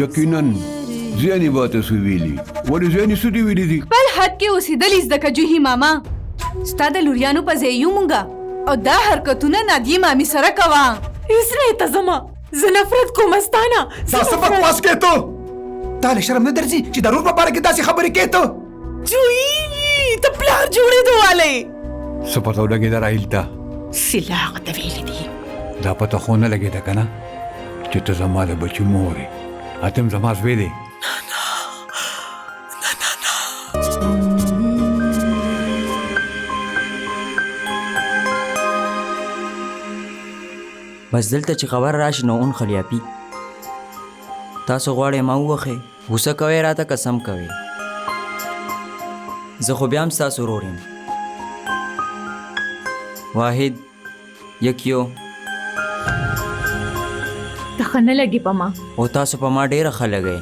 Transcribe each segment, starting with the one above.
یقینا ځینې به تاسو ویلي ولې ځینې څه دې ویلي دي بل حد کې اوسېدل زده که جوهي ماما ستا د لوریانو په ځای یو مونږه او دا حرکتونه نادیې مامي سره کوه هېڅ نه یې ته زما زه نفرت کوم ستانه دا څه بکواس کوې ته تا له شرم نه درځي چې د رور په باره کې داسې خبرې کوې ته جوهي ته پلار جوړېدو والی څه پته ولګېده راهیل ته سلا هغه ته ویلي دي دا پته خو نه لګېده که نه چې ته زما د بچي مور یې اتم زما زوی دی بس دلته چې خبر راشي نو اون خلیاپي تاسو غواړئ ما ووخئ غوسه کوئ راته قسم کوئ زه خو بیا هم ستاسو ورور یم واحد یکیو ته ښه نه لګي په ما او تاسو په ما ډېره ښه لګئ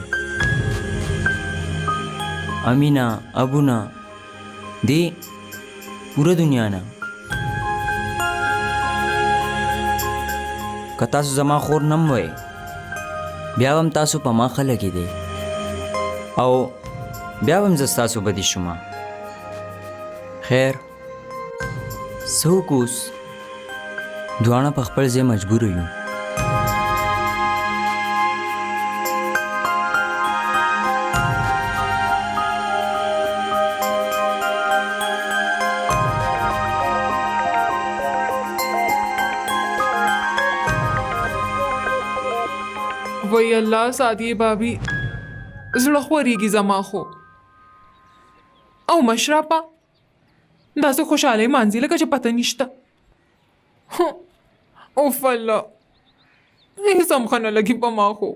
امینا ابونا دی پوره دنیا نه که تاسو زما خور نم وئ بیا هم تاسو په ما ښه لګېدئ او بیا هم زه ستاسو بدي شومه خیر څه وکړو اوس دواړه په خپل ځای مجبوره یو وای الله سادیه بابی زړه خورېږي زما خو او مشرپه داسې خوشحالۍ مانځي لکه چې پته نشته اوف الله هېڅ هم ښه نه لګي په ما خو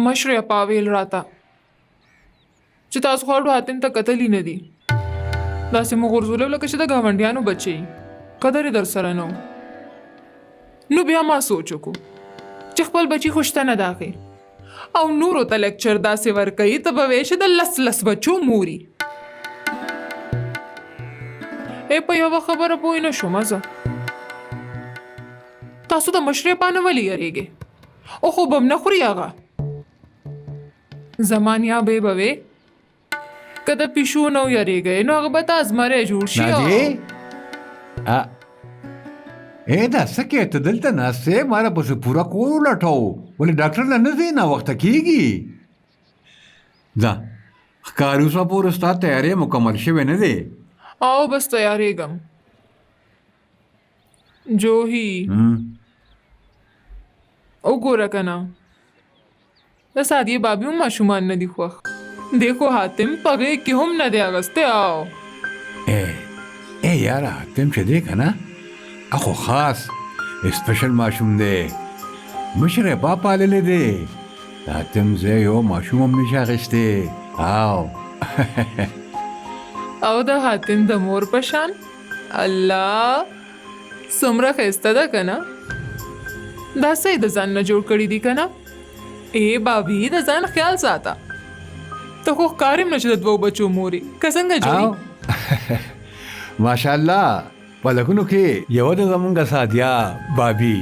مشرپه ویل راته چې تاسو خواړو حاتم ته کتلي نه دي داسې مو غورځولو لکه چې د ګاونډیانو بچی قدر در سره نو نو بیا ما سوچ وکړو چې خپل بچي خو شته نه داخل او نورو ته لیکچر داسې ورکوي ته به وایې چې د لس بچو موري په یوه خبره پوه نه شومه زه تاسو د مشرپه نه ولې یریږئ او خوب هم نه خوري هغه زما نیابې به وې که د پیشو نه یریږئ نو هغه به ته ازمری جوړ شي دا څه کې ته دلته ناست یې ما راپسې پوره کور ولټوو ولې ډاکټر له نه ځې ناوخته کېږي ځه ښکاري اوسه پورې ستا تیاری مکمل شوی نه دی او بس تیارېږم جوهي وګوره که نه د سادیې بابي هم ماشومان نه دي خوښ دی خو حاتم په غېږ کې هم نه دی اغوستی او یاره حاتم چې دی که نه اخو خاص اسپیشل ماشوم دی مشر یې با پاللی دی د حاتم ځای یو ماشوم هم نشي اخیستی او د حاتم د مور په شان الله څومره ښایسته ده که نه دا څه یې د ځان نه جوړ کړي دي که نه بابي د ځان خیال ساته ته خو ښکار یم نه چې د دوو بچو مورې که څنګه جوړي ماشاءالله په لږونو کې یوه د زمونږ سادیه بابي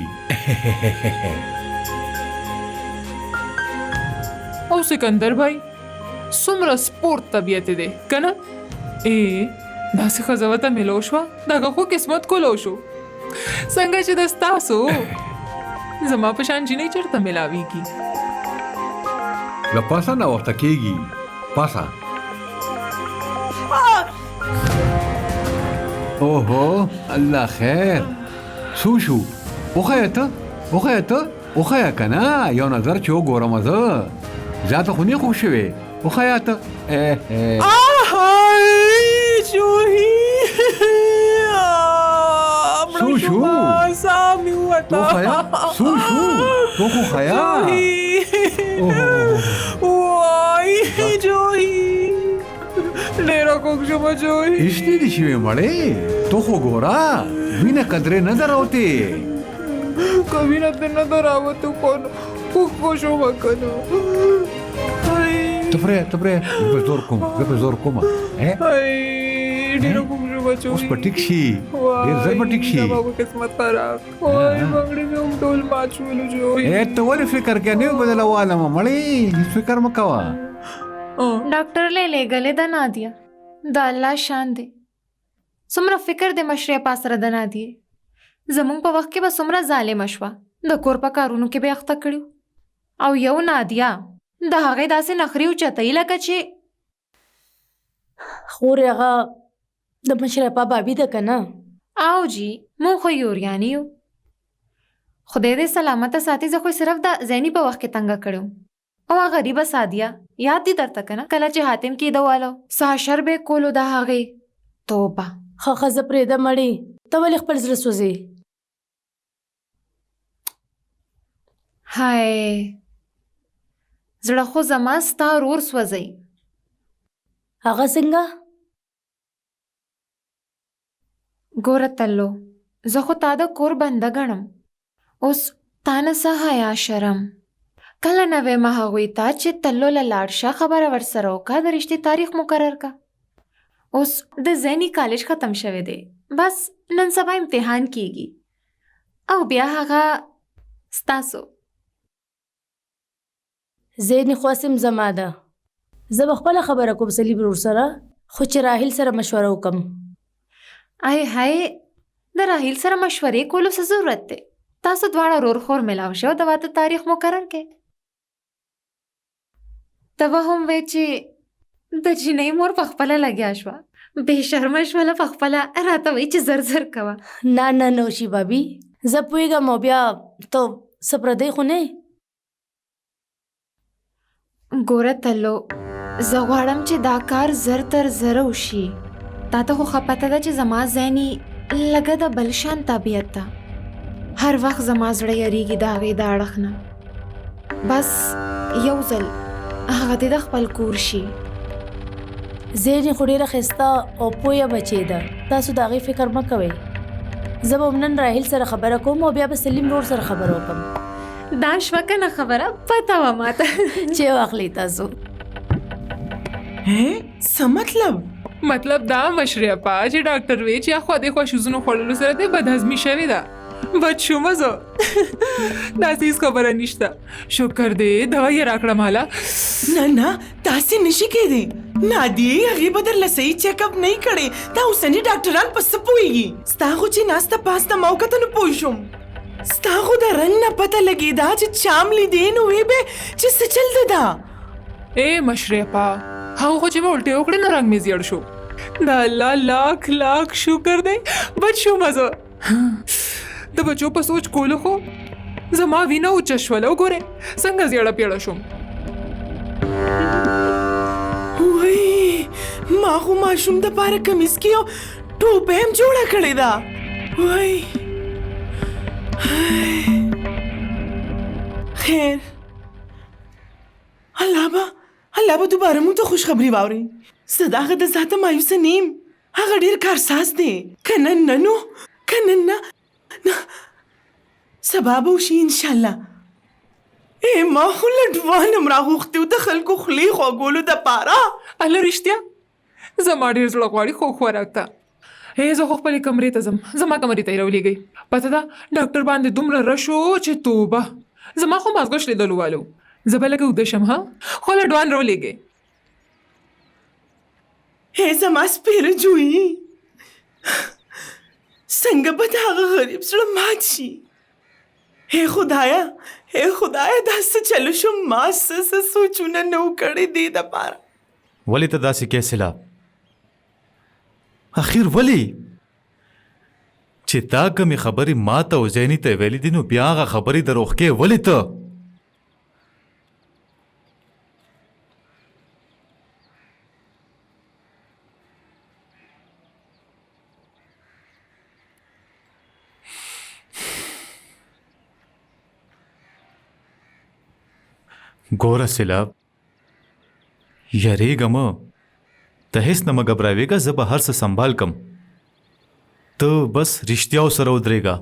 او سکندر بھائی څومره سپورت طبیعت دی که نه داسې ښځه ورته میلو شوه د هغه خو قسمت کولو شو څنګه چې د ستاسو زما په شان جینۍ چېرته میلاویږي له پاسه ناوخته کېږي پاسه اوهو الله خیر څو شو وښیه ته که نه یو نظر چې وګورم زه زیاته خو نه خوښ شوې وښیه ته جوهي څو شو وښیه وای جوهي ډېره کوږ شومه جوهي هېڅ دې شوې مړې تو خو ګوره وینه قدرې نه ده راوتې که وینه ترې نه ده راوتې خو کوږ به شومه که نه ته پرې په زور کوم زه په زور کوم ډېر خوب شو بچو اوس په ټیک شي ډېر ژر به ټیک شي بابا قسمت خراب وای بنگړي مې هم ټول مات شول جو ته ولې فکر کې نه بدلواله مړی هیڅ فکر مه کوه ډاکټر لېږلې ده نادیه د الله شان دی څومره فکر د مشرپا سره د نادیې زمونږ په وخت کې به څومره ظالمه شوه د کور په کارونو کې به اخته کړو او یو نادیه د هغې داسې نخرې اوچتوي لکه چې خورې هغه د مشرپا بابي ده که نه او جی مونږ خو یوریانې یو خدای دې سلامته ساتي زه خو صرف د ذهني په وخت کې تنګه کړم او هغه غریبه سادیه یاد دي درته که نه کله چې حاتم کېده والو څه حشر به یې کولو د هغې توبه ښه ښځه پرېږده مړې ته ولې خپل زړه سوځې هاي زړه خو زما ستا ورور سوځئ هغه څنګه ګوره تلو زه خو تا د کور بنده ګڼم اوس تا نه څه حیا شرم کله نه ویمه هغوی ته چې تلو له لاړ شه خبره ورسره وکړه د رشتې تاریخ مقرر کا اوس د ذهني کالج ختم شوی دی بس نن سبا امتحان کیږي او بیا هغه ستاسو ذهني خواسم زما ده زه به خپله خبره کوم صلیب ورور سره خو چې راحیل سره مشوره وکم آی هاي د راحیل سره مشورې کولو څه ضرورت دی تاسو دواړه رور خور ملاو شئ او د واده تاریخ مقرر کړئ ته به هم وایې چې د جینۍ مور په خپله لګیا شوه بې شرمه شوله په خپله راته وایي چې زر زر کوه نه نه نوشي بابي زه پوهېږم او بیا ته څه پردی خو نه ګوره تلو زه غواړم چې دا کار زر تر زره وشي تا ته خو ښه پته ده چې زما ذهني لږه د بل شان طبیعت ده هر وخت زما زړه یریږي د هغې د اړخ نه بس یو ځل هغه دې د خپل کور شي ذهني خو ډېره ښایسته او پویه بچې ده تاسو د هغې فکر مه کوئ زه به نن راحیل سره خبره کوم او بیا به سلیم ورور سره خبره وکړم دا شوه که نه خبره پته وه ماته چې واخلئ تاسو څه مطلب دا مشرپا چې ډاکټر وی چې خو د خوشوزونو خوړلو سره د بدهضمي شوې ده بد شومه زه داسې هیڅ خبره نشته شکر دی دوا یې راکړه مالا نه نه داسې نشي کېدی نادیې هغې به درله صحیح چیک اپ نه کړی دا اوسني ډاکټران په څه پوهېږي ستا خو چې ناسته پاسته ما وکته نو پوه شوم ستا خو د رنګ نه پته لګېده چې چام لیدې نو وی به چې څه چلته ده اے مشرپا هغه خو چې مې الټې وکړې نو رنګ مې زیړ شو د الله لاک لاک شکر دی بد شومه زه د بچو په سوچ کولو خو زما وینه اوچه شوله وګورې څنګه زیړه پیړه شوم وای ما خو ماشوم دپاره کمیس کې یو ټوپه هم جوړه کړې ده وای خیر الله به دوباره مونږ ته خوشخبري واوري زه د هغه د ذاته مایوسه نیم هغه ډېر کارساز دی که نن نه نو که نن نه سبا به وشي انشاءالله ما خو لډوانم راغوښتي و د خلکو خولې خوږولو دپاره الله رښتیا زما ډېر زړه غواړي خوږ خوراک ته زه خو خپلې کمرې ته ځم زما کمرې ته یې راولېږئ پته ده ډاکټر باندې دومره رش و چې توبه زما خو مازغه شلېدلو والو زه به لږه اوده شم ها خو لډوان راولېږئ زما سپېره جویي څنګه به د هغه غریب زړه مات شي خدایا دا څه چلو شو ما څه سوچونه نه و کړی دې دپاره ولې ته داسې کیسلا اخیر ولې چې تا کمې خبرې ما ته او زیني ته ویلې دي نو بیا هغه خبرې در اوښکې ولې ته ګوره سیلاب یریږه مه ته هیڅ نه مه ګبراوېږه زه به هر څه سنبال کم ته بس رښتیاو سره ودرېږه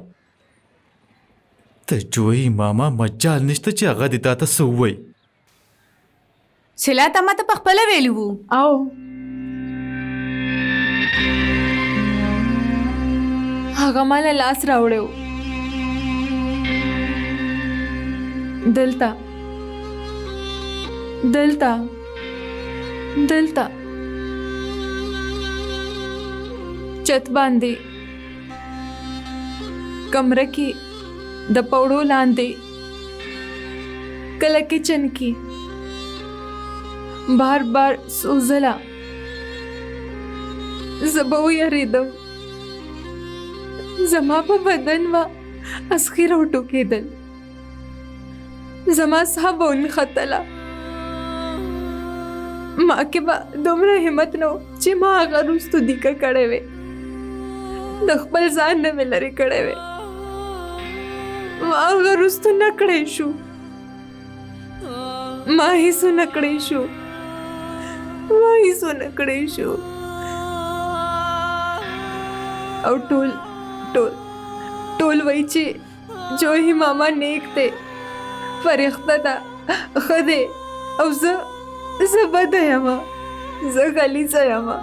ته جوی ماما مجال نشته چې هغه دې تا ته څه ووایي سلا تا ما ته په خپله ویلي وو. او هغه مالا لاس راوړی و. دلته چت باندې کمره کې د پوړو لاندې کله کچن کې بار بار سوزلا. زه به ویریدم. زما په بدن و اسخي راوټوکېدل. زما ساه به ونښتله. ما کې به دومره همت نه و چې ما هغه وروستو دیکه کړې وې. د خپل ځان نه مې لرې کړی وې. ما هغه وروستو نه کړی شو. ما هیڅ نه کړی شو. او ټول وایي چې جوهی ماما نیک دی، فرښته ده، ښه دی. او زه بده یمه، زه غلیظه یمه،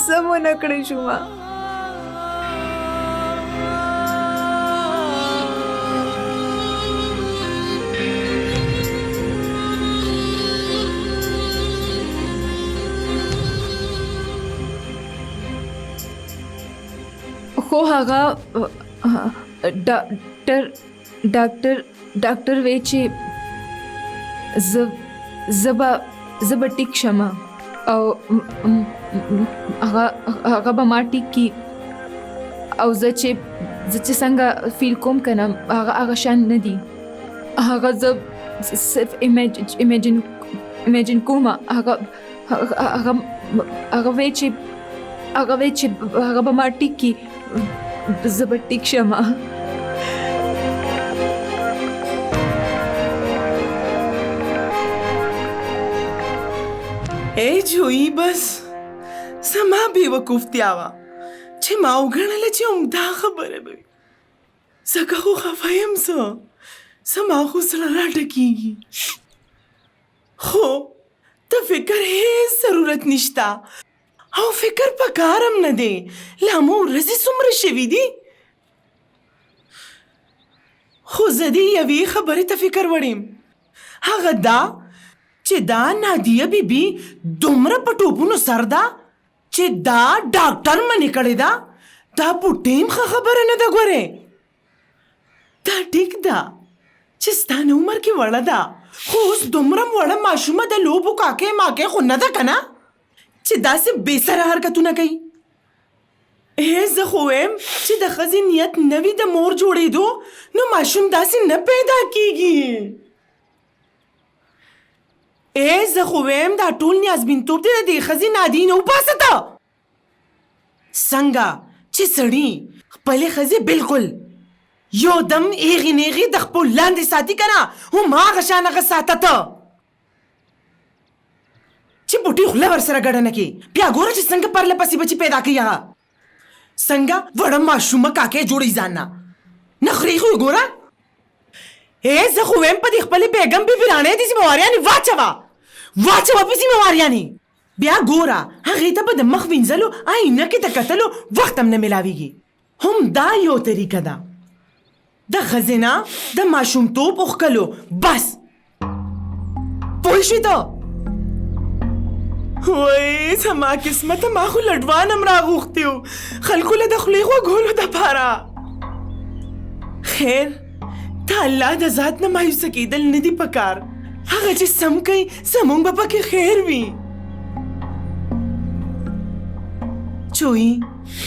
زه مو نه کړی شومه. خو هغه ډاکټر وی چې زه به ټیک شم او هغه به ما ټیک کی. او زه چې څنګه فیل کوم کنه هغه شان نه دي. هغه زه صرف ایمیجن کوم. هغه وی چې هغه به ما ټیک کی. زه به ټیک شم. ای جویی بس زما بېوقوفتیا وه چې ما وګڼله چې همدا خبره به وي. ځکه خو خفه یم زما خو زړه راټکېږي. خو د فکر هېڅ ضرورت نشته او فکر پکار هم نه دی. لا مو ورځې څومره شوي دي. خو زه دې یوې خبرې ته فکر وړم. هغه دا چې دا نادیه بیبي دومره په ټوپونو سر ده چې دا ډاکټر منې کړې ده. دا بوټیم ښه خبره نه ده. ګورې دا ټیک ده چې ستا نه عمر کې وړه ده، خو اوس دومره وړه ماشومه د لوبو کاکې ماکې خو نه ده که نه چې داسې بې سره حرکتونه کوي. زه خو وایم چې د ښځې نیت نه وي د مور جوړېدو نو ماشوم داسې نه پیدا کېږي. زه خو وایم دا ټول نیازبینتوب دی د دې ښځې نادي نه وباسه ته. څنګه چې سړي خپلې ښځې بالکل یو دم ایغې نیغې د خپل لاندې ساتي که نه هماغه شان هغه ساته ته چې بوټي خوله ورسره ګډه نه کړي. بیا ګوره چې څنګه پرله پسې بچي پیدا کوي. هغه څنګه وړه ماشومه کاکې جوړوي ځان نه نخرې خو یې ګوره. زه خو وایم په دې خپلې بیګم بیبي راڼې داسې مواریانې واچوه پسې مواریانې. بیا ګوره هغې ته به د مخ وینځلو آینه کې د کتلو وخت هم نه میلاویږي. هم دا یو طریقه ده د ښځې نه د ماشومتوب اوښکلو. بس پوه شوې ته؟ وای زما قسمته ما خو لډوان هم راغوښتي وو خلکو له د خولې غوږولو دپاره. خیر د الله د ذات نه مایوسه کېدل نه دي پکار. هغه چې سم کوي زمونږ به پکې خیر وي. چوی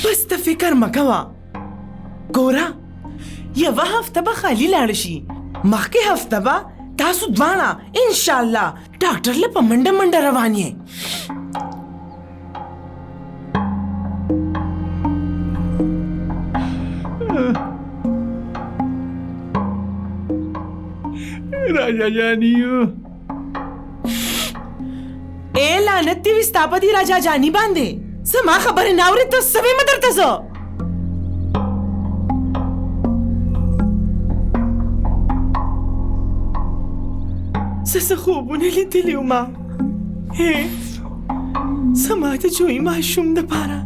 بس ته فکر مه کوه. ګوره یوه هفته به خالي لاړه شي. مخکې هفته به تاسو دواړه انشاءالله ډاکټر له په منډه منډه روان یې. राजा जानियो لعنت دې وي ستا په دې راجا جاني باندې. زما خبرې نه اورې ته څه ویمه درته زه؟ څه خوبونه لیدلي وو ما زما د جوی ماشوم دپاره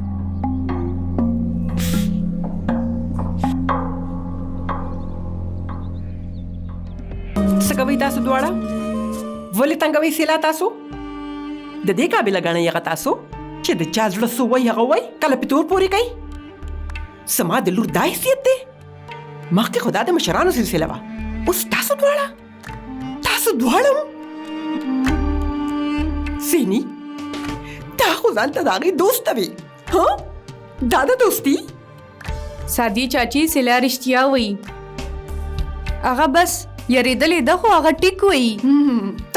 څه کوئ تاسو دواړه ولې تنګوئ سیلا تاسو د دې قابله ګڼئ هغه تاسو چې د چا زړه څه وایي هغه وایي کله پې تور پورې کوي زما د لور دا حیثیت دی مخکې خو دا د مشرانو سلسله وه اوس تاسو دواړه هم سینی تا خو ځان ته د هغې دوسته وې دا د دوستي سادی چاچی سلا رښتیا وایي هغه بس یریدلې ده خو هغه ټیک وایي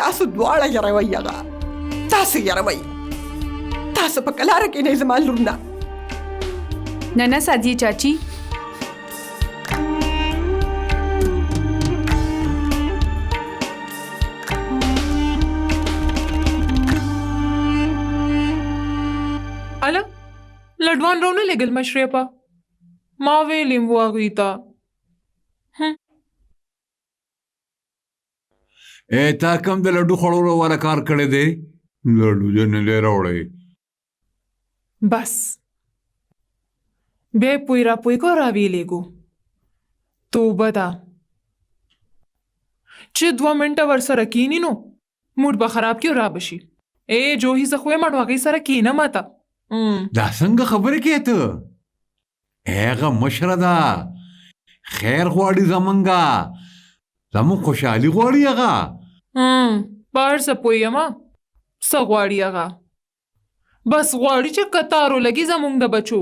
تاسو دواړه یروئ هغه تاسو یروئ تاسو په کلاره کې نه زما لور نه نه سادی چاچی الا لډوان رونه لګل مشرپا ما ویلم واغیتا تا کم د لډو خوړولو والا کار کړی دی لډو دې نه دی راوړی بس بیا پوی را پوی کو راویلیږو توبه ده چې 2 منټه ورسره کینی نو موډ به خراب کیو را بشي جوهي زه خو یې مړ هغې سره کینم ته دا څنګه خبرې کوې ته هغه مشره ده خیر غواړي زمونږه زمونږ خوشحالي غواړي هغه په هر څه پوهېږم څه غواړي هغه بس غواړي چې کتارو لګي زمونږ د بچو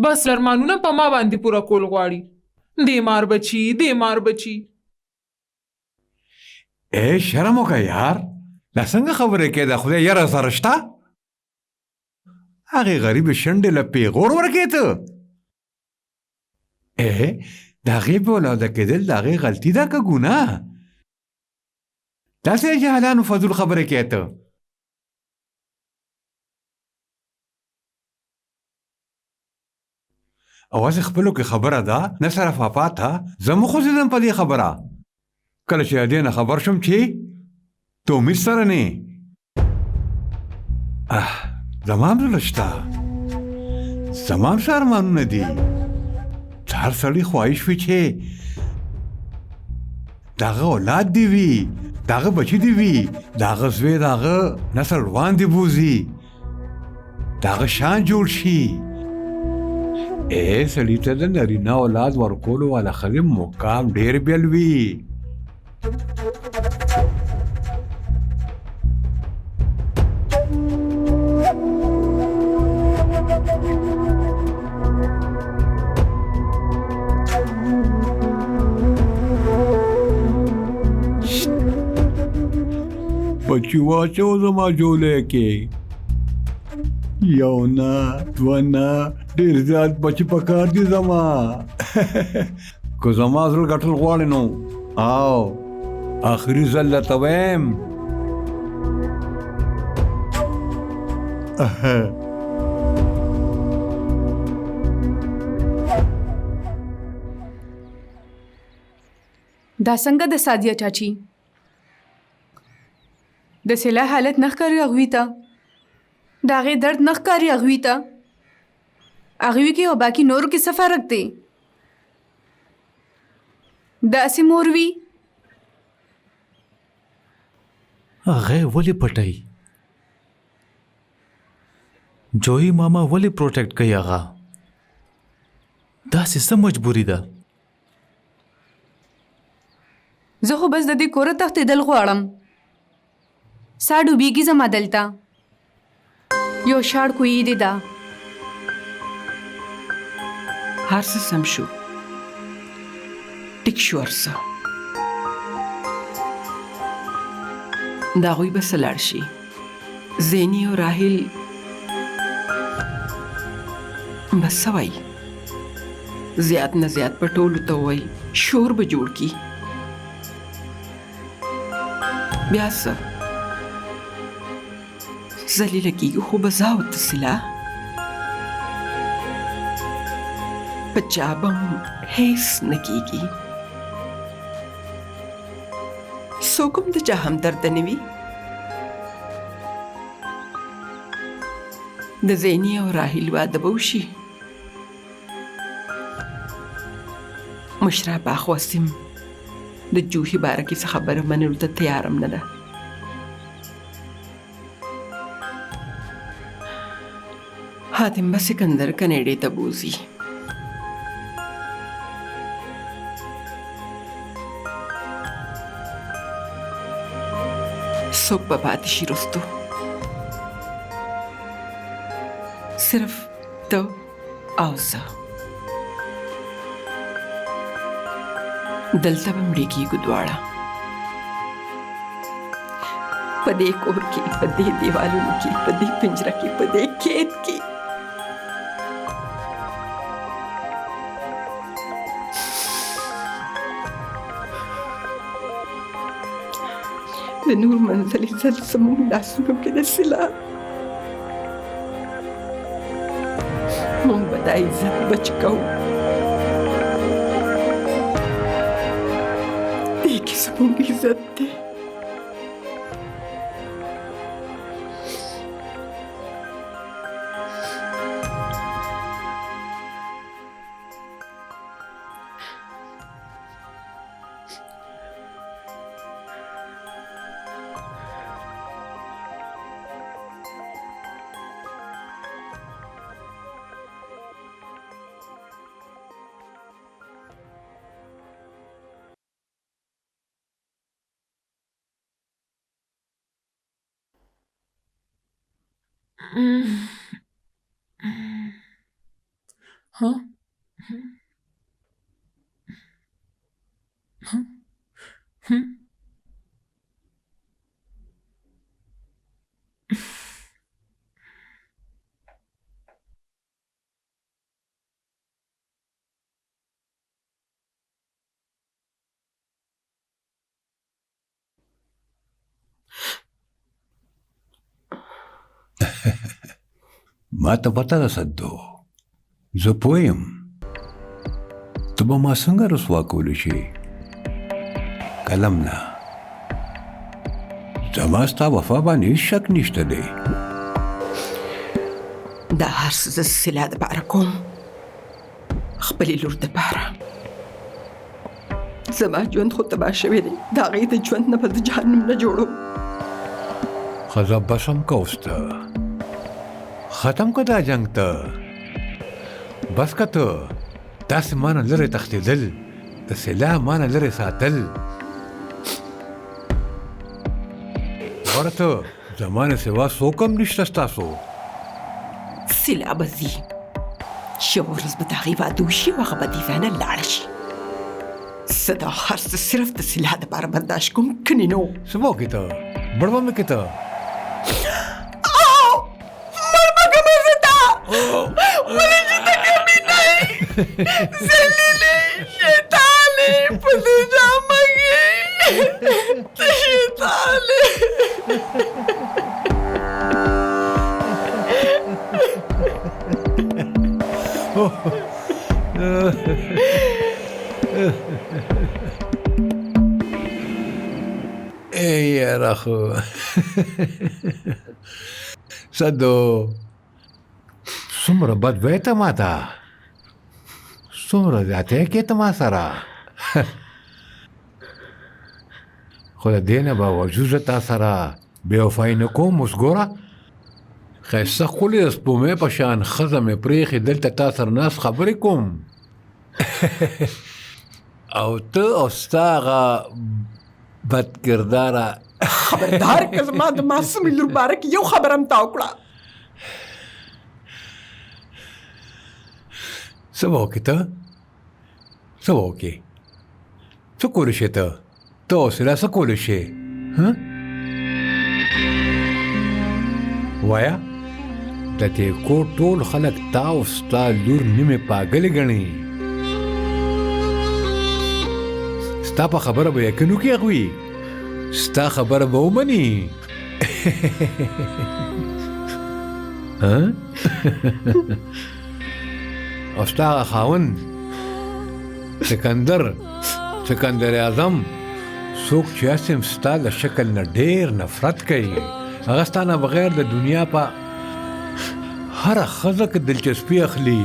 بس ارمانونه په ما باندې پوره کول غواړي دې مار بچي شرم وکړه یار دا څنګه خبرې کوې د خدای یاره سره شته هغې غریبې شنډې له پیغور ورکوې ته د هغې بې اولاده کېدل د هغې غلطي ده که ګناه داسې جهلانو فضول خبرې کوې ته اوازې خپلو کې خبره ده نه سره فاپاته زه مو خوځېدم په دې خبره کله چې دې نه خبر شم چې ته امید سره نه زما هم زړه شته زما هم څه ارمانونه دي د هر سړي خواهش وي چې د هغه اولاد دې وي د هغه بچي دې وي د هغه زوی د هغه نسل روان دې بوځي د هغه شان جوړ شي سړي ته د نرینه اولاد ورکولو والا ښځې مقام ډېر بیل وي بچی واچو زما جولې کې یو نه دوه نه ډېر زیات بچي پکار دي زما که زما زړه ګټل غواړې نو او آخري ځل درته ویم دا څنګه د سادیه چاچی د سلا حالت نه ښکاري هغوی ته د هغې درد نه ښکاري هغوی ته هغوی کې او باقي نورو کې څه فرق دی داسې مور وي هغه ولې پټای جوهي ماما ولې پروټیکټ کوي هغه داسې څه مجبوري ده زه خو بس د دې کوره تښتېدل غواړم سا ډوبېږي زما دلته یو شاړ کوی دی دا هر څه سم شو ټیک شو هر څه د هغوی به څه لاړ شي زیني او راهیل به څه وایي زیات نه زیات به ټولو ته ووایي شور به جوړ کړي بیا څه ذلیله کېږي خو به زه او ته سلا په چا به هم هیڅ نه کېږي څوک هم د چا همدرده نه وي. د زیني او راهیل واده به وشي. مشره باغ وسیم د جوهي باره کې څه خبره منلو ته تیارم نه ده. حاتم به سکندر کنیډې ته بوځي. څوک به پاتې شي رستو؟ صرف ته او زه. دلته به مړه کېږو دواړه، په دې کور کې، په دې دیوالونو کې، په دې پنجره کې، په دې کیت کې. د نور منزل عزت زموږ لاسونو کې د سلا. موږ به دا عزت بچ کوو. دې کې زموږ عزت دی. ها ما ته پته ده صدو، زه پوه یم ته به ما څنګه رسوا کولی شي. قلم نه، زما ستا وفا باندې هېڅ شک نشته دی. دا هر څه زه سلا دپاره کوم، خپلې لور دپاره. زما ژوند خو تباه شوی دی، د هغې د ژوند نه به زه جهنم نه جوړوم. ښځه بس هم که اوس ته ختم که دا جنګ ته. بس که ته داسې مانه لرې تښتېدل، د سلاح مانه لرې ساتل. غوره ته زما نه سوا څوک هم نشته ستاسو. سلا به ځي، یوه ورځ به د هغې واده وشي او هغه به دیوه نه لاړه شي. زه دا هر څه صرف د سلا دپاره برداشت کوم، کنې نو. څه به وکړې ته؟ مړ به مې کړې ته؟ ولې چې ته کمینه یې، ذلیلې شیطانې، په دې جامه کې ته شیطانې. ای یاره خو صدو څومره بد وی ته ما ته، څومره زیاتی کې ته ما سره. خو د دې نه باوجود زه تا سره بې وفایي نه کوم. اوس ګوره ښایسته ښکلې د سپومۍ په شان ښځه مې پرېښې، دلته تا سره ناست خبرې کوم. او ته او ستا هغه بد کرداره. خبردار که زما د معصومې لور باره کې یو خبره هم تا وکړه. څه به وکړې ته؟ څه به وکړې؟ څه کولی شې ته؟ ته حوصله څه کولی شې؟ وایه د دې کور ټول خلک تا او ستا لور نیمې پاګلې ګڼي. ستا په خبره به یقین وکړي هغوی، ستا خبره به ومني. او ستا هغه خاوند سکندر اعظم څوک چې اسیم ستا له شکل نه ډېر نفرت کوي هغه ستا نه بغیر د دنیا په هره ښځه کې دلچسپي اخلي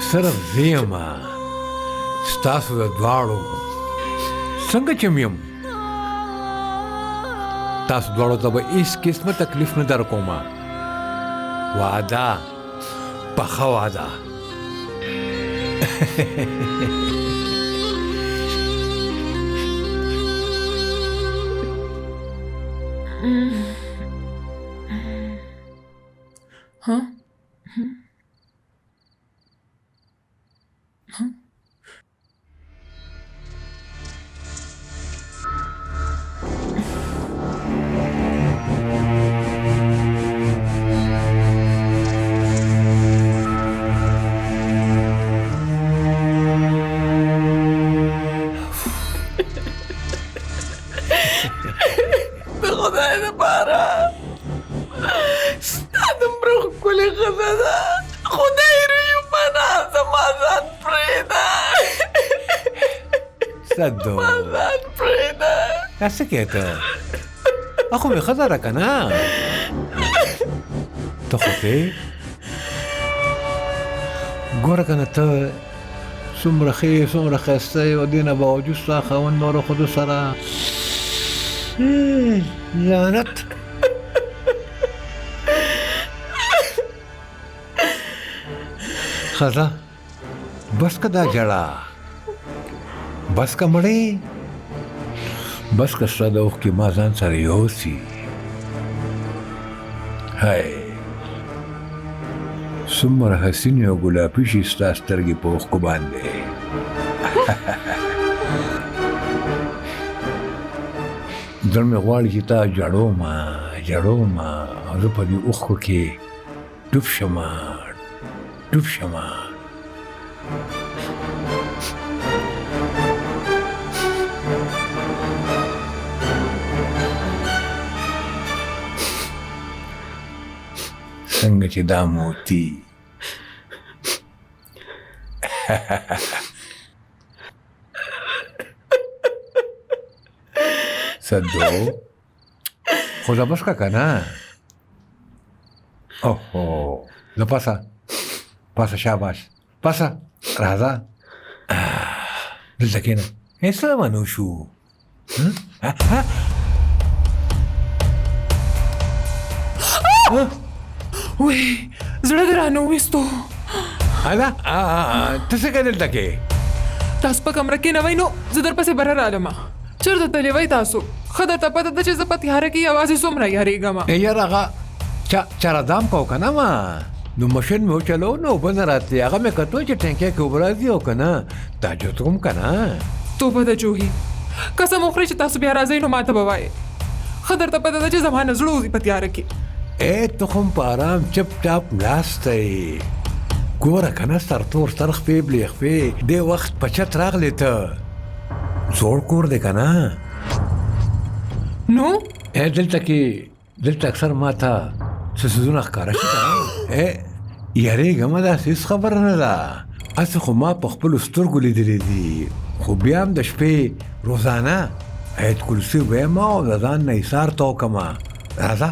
صرف زه یمه ستاسو د دواړو څنګه چې م یم تاسو دواړو ته به هېڅ قسمه تکلیف نه در کومه وعده پخه وعده ها د خدای دپاره ستا دومره ښکلې ښځه ده خدای رویو پناه زما ځان پرېږده صدو ځان پرېږده دا څه کوې ته خو مې ښځه ده که نه ته خو کې ګوره که نه ته څومره ښې څومره ښایسته یې او دې نه باوجود ستا خاوند نورو ښځو سره لعنت ښځه بس که دا جړه بس که مړې بس که ستا د اوښکې ما ځان سره یوسي هی څومره حسینې او ګلابي شي ستا سترګې په اوښکو باندې زړه مې غواړي چې تا جړومه او زه په دې اوښکو کې ډوب شمه څنګه چې دا موتی صدو خو دا بس که نه اوهو نو پاسه شاباش پاسه راځه دلته کښېنه څه روانو شو وای زړه دې رانه وویستو هله ته څه کوې دلته کې تاسو په کمره کې نه وای نو زه درپسې بره رالمه چېرته تللي وای تاسو ښه درته پته ده چې زه په تیاره کې یوازې څومره یارېږم یاره هغه چاره دام کو که نه ما نو مشین مې وچلو نو اوبه نه راتلې هغه مې کتو چې ټینکۍ کې اوبه راځي او که نه تهجد کوم که نه توبه ده جوهي قسم وخورئ چې تاسو بیا راځئ نو ماته به وایې ښه درته پته ده چې زما نه زړه وځي په تیاره کې ته خو په آرام چپ چاپ ناسته یې ګوره که نه سرتور سر خپې بلې دې وخت په چت راغلې ته زوړ کور دی که نه نو دلته اکثر ما ته څه څیزونه ښکاره شي که نه یارېږمه داسې هېڅ خبره نه ده هسې خو ما په خپلو سترګو لیدلې دي خو بیا هم د شپې روزانه آیت کرسي ویمه او د ځان نه ایثار ته وکړمه راځه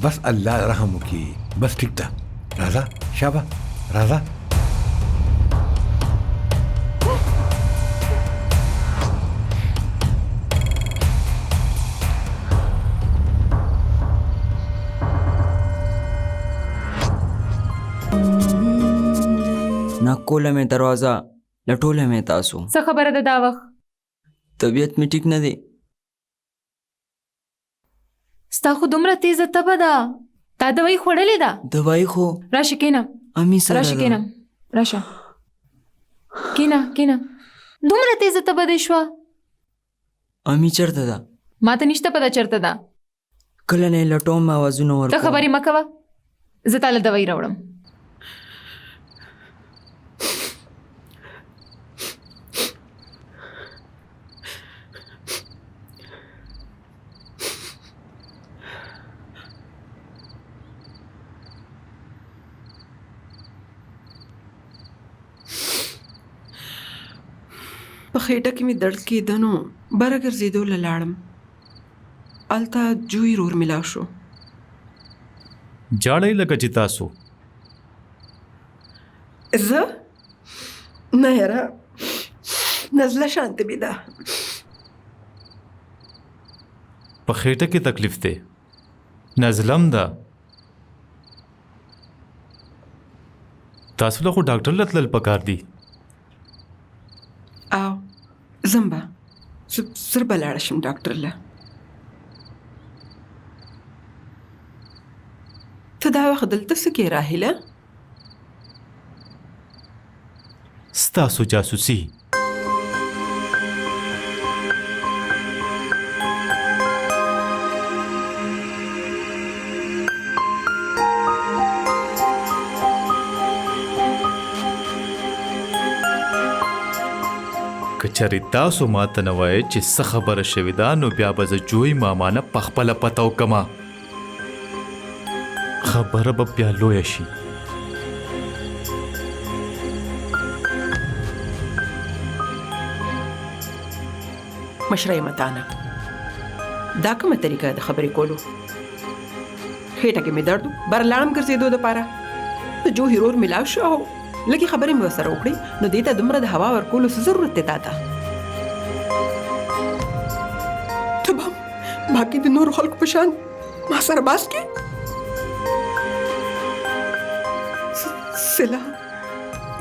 بس الله رحم وکړي بس ټیک ده راځه شابه راځه ناکوله مې دروازه لټوله مې تاسو څه خبره ده دا وخت طبیعت مې ټیک نه دی ستا خو دومره تیزه تبه ده تا دوايي خوړلې ده دوايي خو راشه کېنه امي سره راشه کېنه راشه کېنه دومره تیزه تبه دې شوه امي چېرته ده ما ته نشته پته چېرته ده کله نه یې لټوم اوازونه ته ورکوم خبرې مه کوه زه تاله دوايي راوړم په خېټه کې مې درد کېده نو بره ګرځېدو له لاړم. هلته جوی رور ملاو شو. جاړی لکه چې تاسو. زه؟ نه یاره نزله شانته مې ده. په خېټه کې تکلیف دی، نزلم ده. تاسو له خو ډاکټر له تلل پکار دي. او زم به زر به لاړه شم ډاکټر له. ته دا وخت دلته څه کې راهیله؟ ستاسو جاسوسي. کچری تاسو ماته نه وایئ چې څه خبره شوې ده نو بیا به زه جوی ماما نه پخپله پته وکړمه. خبره به بیا لویه شي. مشره یم تانه. دا کومه طریقه د خبرې کولو؟ خېټه کې مې درد و، بر لاړم ګرځېدو دپاره. د جو هیرور ملاو شو او لږې خبرې مې ورسره وکړې نو دې ته دومره د هوا ورکولو څه ضرورت دی تا ته؟ ته به باقي د نورو خلکو په شان ما سره باس کې؟ سلا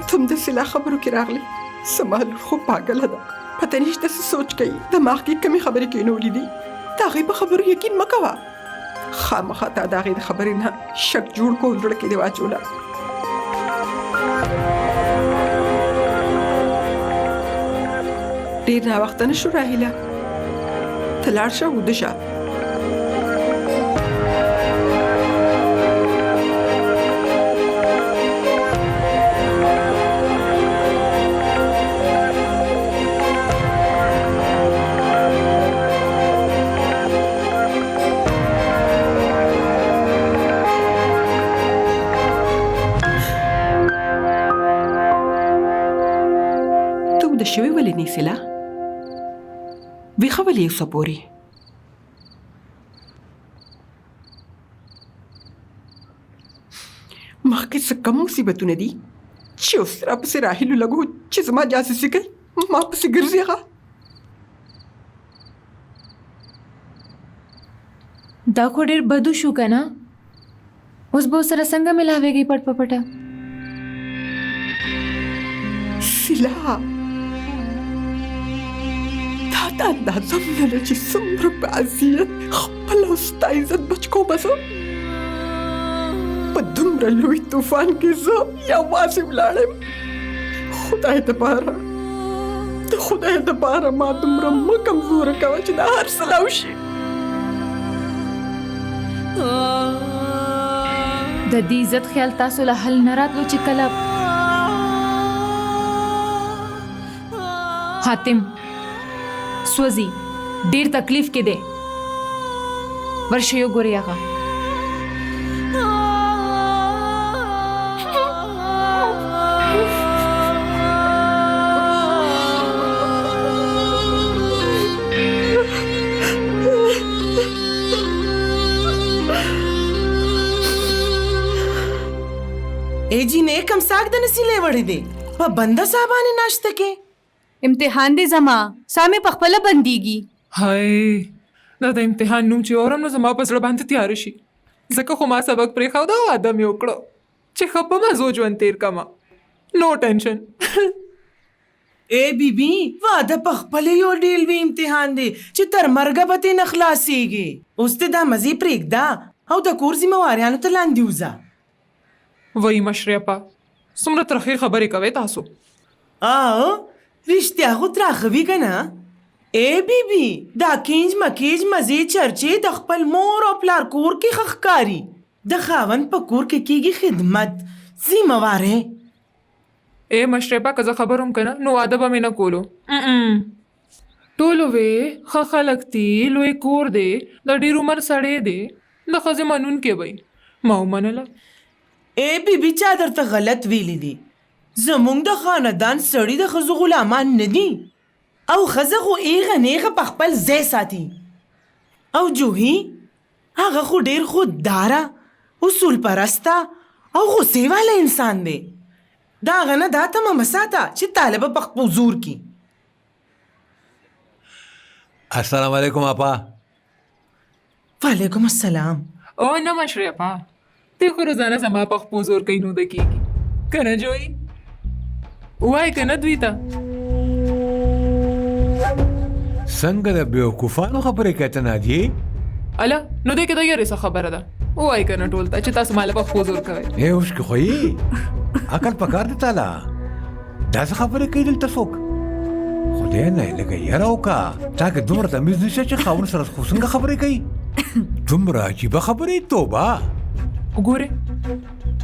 ته هم د سلا خبرو کې راغلی. زما لور خو پاګله ده، پته نشته څه سوچ کوي. دماغ کې کمې خبرې کېنولې دي. د هغې په خبرو یقین مه کوه. خامخا تا د هغې د خبرې نه شک جوړ کو زړه کې دې واچوله. ډېر ناوخته نه شو راهیله، ته لاړ شه وده شه. ته وده شوې ولې نه سلا؟ ویښه ولې یو څه پورې؟ مخکې څه کم مصیبتونه دي چې اوس راپسې راهیلو لګو چې زما جاسوسي کوي، ما پسې ګرځي هغه. دا خو ډېر بدو شو که نه؟ اوس به ورسره څنګه ملاوېږي پټ په پټه؟ سلا دا اندازه هم نه ده چې څومره په اذیت خپل او ستا عزت بچ کومه زه. په دومره لوی طوفان کې زه یوازې ولاړم. خدای دپاره د خدای دپاره ما دومره مه کمزوره کوه چې دا هر څه لاو شي. د دې عزت خیال تاسو له حل نه راتلو چې کله حاتم سوزي ډېر تکلیف کې دی، ورشئ وګورئ هغه. ए जी ने कम साग दन सिले वड़े दे प बंदा साहबाने नाश्ते के امتحان دی زما سامې په خپله بندیږي. هاي دا د امتحان نوم چې اورم نو زما په زړه باندې تیار شي، ځکه خو ما سبق پرېښود او واده مې وکړه چې ښه په مزو ژوند تېر کړمه. نو ټینشن. ए बीबी वादा په خپل یو ډیل وی امتحان دی چې تر مرګه به تې نه خلاصېږي. اوس ته دا مزې پرېږده او د کور ذمهواریانو ته لاندې وځه. وایي مشرې اپا څومره ترخې خبرې کوئ تاسو. رښتیا خو تراخه وي که نه؟ ए बीबी دا کینج مکیج مزې چرچې د خپل مور او پلار کور کې ښه ښکاري. د خاوند په کور کې کېږي خدمت، ذمهوارۍ. ए مشرې اپا که زه خبر هم که نه نو واده به مې نه کولو. ټولو وې ښه خلک دي، لوی کور دی، د ډېر عمر سړی دی، د ښځې منونکی وی. ما ومنله. ए बीबी چا درته غلط ویلی دي؟ زمونږ د خاندان سړي د ښځو غلامان نه دي. او ښځه خو ایغه نیغه په خپل ځای ساتي او جوهي هغه خو ډېر خودداره اصول پرسته او غصې والا انسان دی دا هغه نه دا تمه مه ساته چې طالبه په خپل زور کی السلام علیکم اپا. وعلیکم السلام. او نه مشرې اپا تی خو روزانه زما په خپو زور کوي نو د کېږي که نه جوړي وایي که نه دوی ته څنګه د بیوقوفانو خبرې کوې ته نادیې؟ اله نو دی کې د یارې څه خبره ده وایي که نه ټول ته چې تاسو ماله په خپو زور کوئ ای اوښکې خو یې عقل پکار دی تاله داسې خبرې کوي دلته څوک خدای نه لږه یاره وکړه تا کې دومره تمیز نشته چې خاوند سره خو څنګه خبرې کوي دومره عجیبه خبرې توبه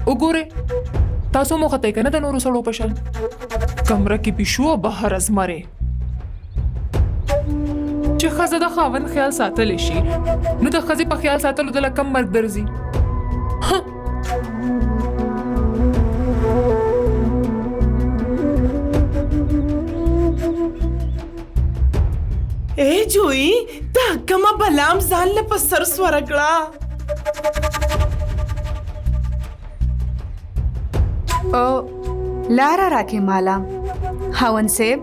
وګورئ تاسو مو خطی که نه د نورو سړو په شان کمره کې پیشو او بهر ازمرې چې ښځه د خاوند خیال ساتلی شي نو د ښځې په خیال ساتلو دله کم مرګ درځي اے جوئی دا کما بلام ځان له په سر سوره کړه او لاره راکې مالا خاوند صاحب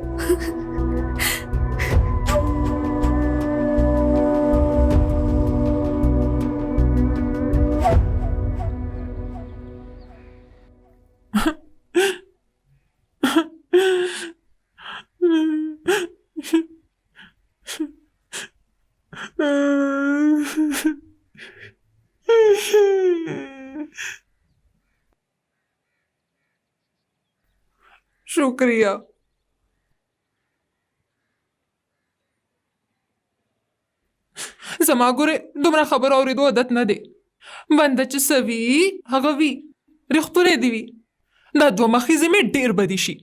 شکریہ زما ګورې دومره خبر اورېدو عادت نه دی بنده چې څه وي هغه وي ریښتونی دې وي دا دوه مخیزې مې ډېر بدې شي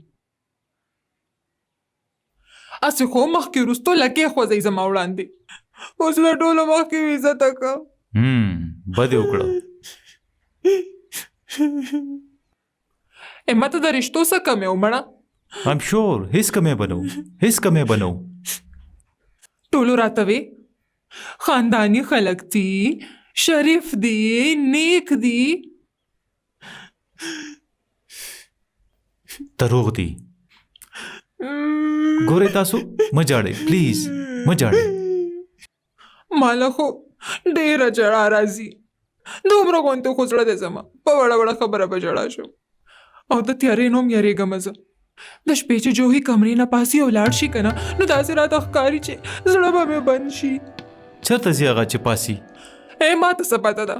هسې خو مخکې وروستو لکې خوځئ زما وړاندې اوس له ټولو مخکې مې عزته کړه بد یې وکړه ماته د رشتو څه کمې ومړه I'm sure هیڅ کمې بنو ټولو راته وې خاندانی خلک دي شریف دي نیک دي دروغ دي ګورئ تاسو مه جاړئ پلیز مه جاړئ ماله خو ډېره ژړا راځي دومره غونته خو زړه دی زما په وړه وړه خبره به ژړا شم او د تیارې نوم یریږم زه د شپې چې جوهي کمرې نه پاسي او لاړ شي که نه نو داسې راته ښکاري چې زړه به مې بند شي چېرته ځي هغه چې پاسي ما ته څه پته ده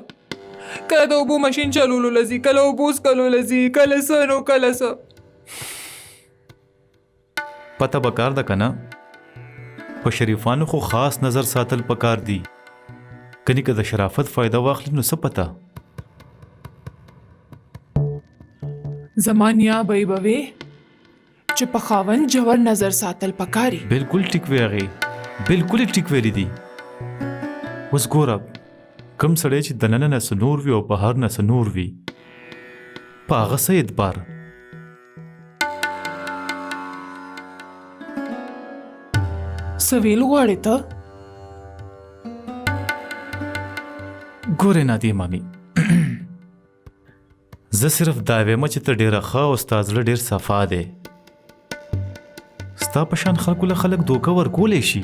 کله د اوبو ماشین چلولو لځي کله اوبو څکلو لځي کله څه نو کله څه پته به کار ده که نه په شریفانو خو خاص نظر ساتل پکار دي کني که د شرافت فایده واخلي نو څه پته زما نیا به یې به وې چې په خاوند جوړ نظر ساتل پکاري بالکل ټیک وی هغې بالکل یې ټیک ویلي دي اوس ګوره کوم سړی چې دننه نه څه نور وي او بهر نه څه نور وي په هغه څه اعتبار څه ویل غواړې ته ګورې نادیه مامي زه صرف دا وایم چې ته ډېره ښه او ستا زړه ډېر صفا دی ستا په شان خلکو له خلک دوکه ورکولی شي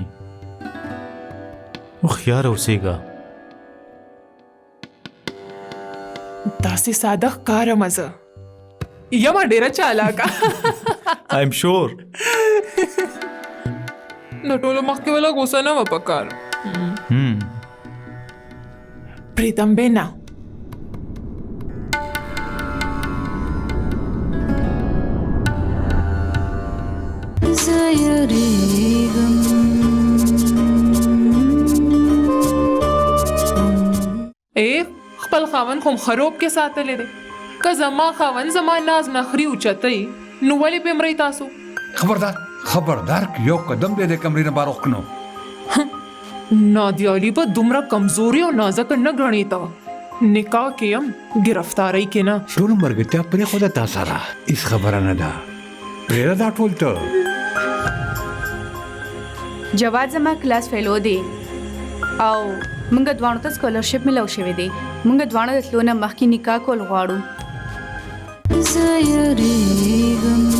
هوښیاره اوسېږه داسې ساده ښکارم زه یمه ډېره چالاکه I'm sure د ټولو مخکې وله غوسه نه وه پکار پریتم بینا خپل خاوند خو خروب کې ساتلی دی که زما خاوند زما ناز نخري اوچتئ نو ولې پې مرئ تاسو خبردار یو قدم دې د کمرې نه بار وکړنو نادیه علي به دومره کمزوري او نازکه نه ګڼې ته نکاح کې یم ګرفتارۍ کې نه ټول مرګتیا پرېښوده تا سره هېڅ خبره نه ده پرېږده دا ټول ته جواد زما کلاس فیلو دی او موږ دواړو ته سکولرشپ ملو شوی دی موږ دواړه د تلو نه مخکې نکاح کول غواړو زه یریږم